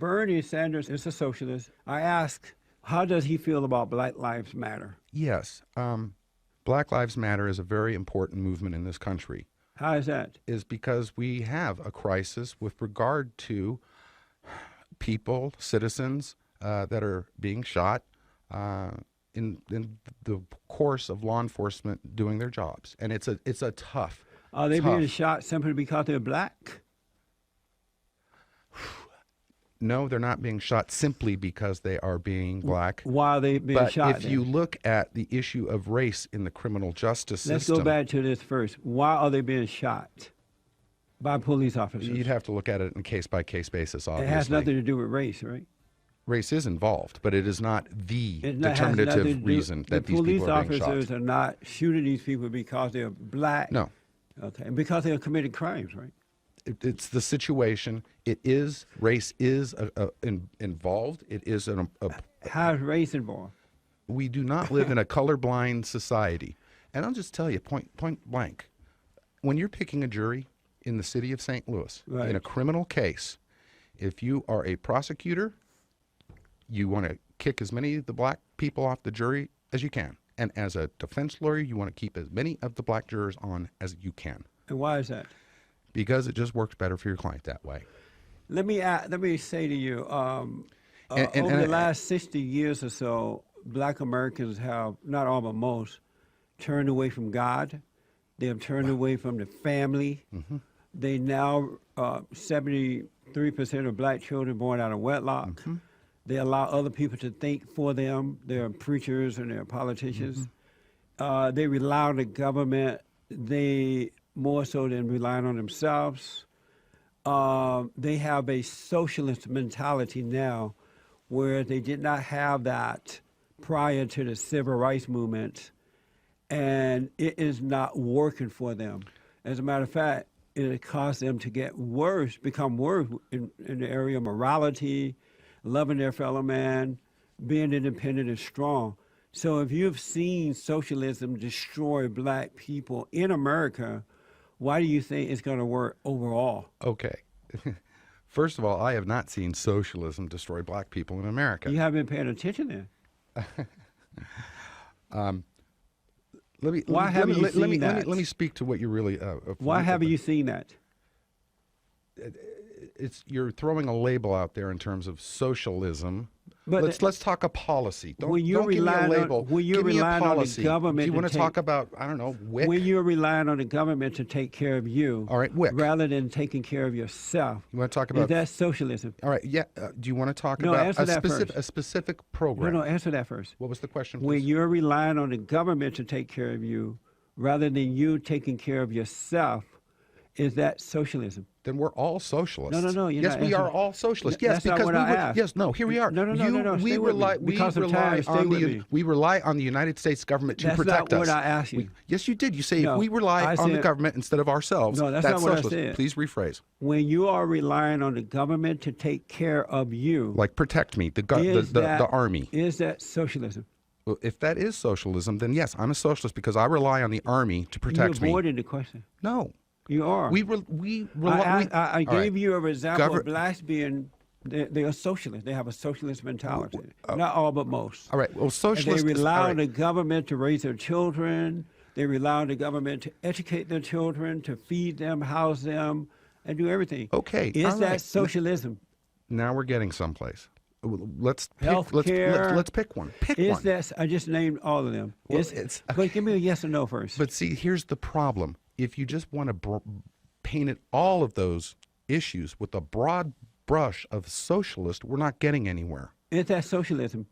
Bernie Sanders is a socialist. I asked, how does he feel about Black Lives Matter? Yes. Black Lives Matter is a very important movement in this country. How is that? Is because we have a crisis with regard to people, citizens that are being shot in the course of law enforcement doing their jobs, and it's a tough. Are they being shot simply because they're black? No, they're not being shot simply because they are being black. Why are they being shot? But if you look at the issue of race in the criminal justice system... Let's go back to this first. Why are they being shot by police officers? You'd have to look at it on a case-by-case basis, obviously. It has nothing to do with race, right? Race is involved, but it is not the determinative reason that these people are being shot. The police officers are not shooting these people because they're black? No. Okay, and because they have committed crimes, right? It's the situation. Race is involved. It is How is race involved? We do not live in a colorblind society. And I'll just tell you, point blank, when you're picking a jury in the city of St. Louis, right, in a criminal case, if you are a prosecutor, you want to kick as many of the black people off the jury as you can. And as a defense lawyer, you want to keep as many of the black jurors on as you can. And why is that? Because it just works better for your client that way. Let me say to you, over the last 60 years or so, black Americans have, not all but most, turned away from God. They have turned away from the family. Mm-hmm. They now, 73% of black children born out of wedlock. Mm-hmm. They allow other people to think for them. They're preachers and they're politicians. Mm-hmm. They rely on the government. They more so than relying on themselves. They have a socialist mentality now where they did not have that prior to the civil rights movement, and it is not working for them. As a matter of fact, it caused them to get worse, become worse in the area of morality, loving their fellow man, being independent and strong. So if you've seen socialism destroy black people in America, why do you think it's going to work overall? Okay. First of all, I have not seen socialism destroy black people in America. You haven't been paying attention then. Let me speak to what you really... why haven't you seen that? You're throwing a label out there in terms of socialism. But let's talk a policy. Don't give me a label. Give me a policy. Do you want to talk about, I don't know, WIC? When you're relying on the government to take care of you, all right, WIC, rather than taking care of yourself. You want to talk about... Is that socialism? All right, yeah. Do you want to talk about a specific program? No, answer that first. What was the question, please? When you're relying on the government to take care of you, rather than you taking care of yourself, is that socialism? Then we're all socialists. No. Yes, we are all socialists. Yes, because we asked. Yes, no. Here we are. No. We rely on the United States government to protect us. That's not what I asked you. Yes, you did. You say if we rely on the government instead of ourselves. No, that's not what I said. Please rephrase. When you are relying on the government to take care of you, like protect me, the army. Is that socialism? Well, if that is socialism, then yes, I'm a socialist because I rely on the army to protect me. You avoided the question. No. You are. I gave you an example of blacks being, they are socialists. They have a socialist mentality. Not all, but most. All right. Well, socialists... They rely on the government to raise their children. They rely on the government to educate their children, to feed them, house them, and do everything. Okay. Is that socialism? Now we're getting someplace. Let's pick one. I just named all of them. Well, but give me a yes or no first. But see, here's the problem. If you just want to paint all of those issues with a broad brush of socialist, we're not getting anywhere. Is that socialism?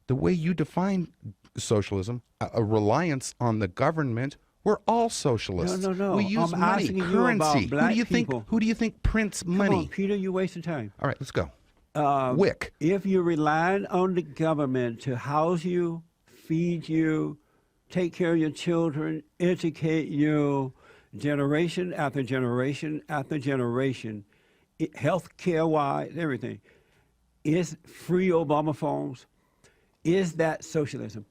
The way you define socialism, a reliance on the government, we're all socialists. No. We use money, currency. Who do you think prints money? Come on, Peter, you're wasting time. All right, let's go. WIC. If you're relying on the government to house you, feed you, take care of your children, educate you, generation after generation after generation, health care-wise, everything, is free Obama phones. Is that socialism?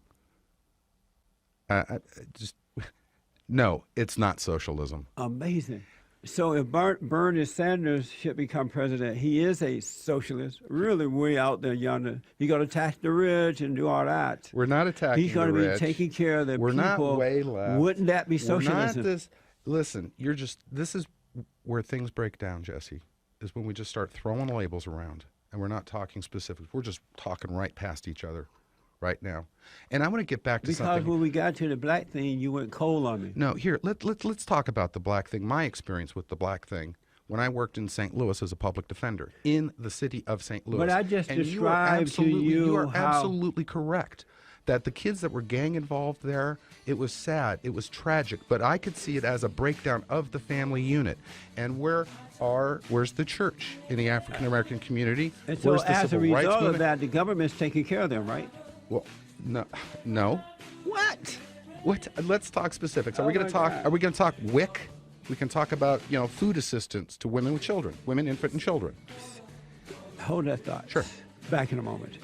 No, it's not socialism. Amazing. So if Bernie Sanders should become president, he is a socialist, really way out there yonder. He's going to tax the rich and do all that. We're not attacking He's going the to be rich. taking care of the We're people. not way left. Wouldn't that be We're socialism? not this. Listen, this is where things break down, Jesse, is when we just start throwing labels around and we're not talking specifics. We're just talking right past each other right now. And I want to get back to Because something. when we got to the black thing, you went cold on me. No, here, let's talk about the black thing. My experience with the black thing when I worked in St. Louis as a public defender in the city of St. Louis. But I just And described to you you are how- absolutely correct that the kids that were gang involved there, it was sad, it was tragic, but I could see it as a breakdown of the family unit. And where's the church in the African American community? And so Where's the as a civil rights result of movement? that, the government's taking care of them, right? Well, no. What? What? Let's talk specifics. Are Oh we going my to talk? God. Are we going to talk WIC? We can talk about food assistance to women with children, women, infant, and children. Hold that thought. Sure. Back in a moment.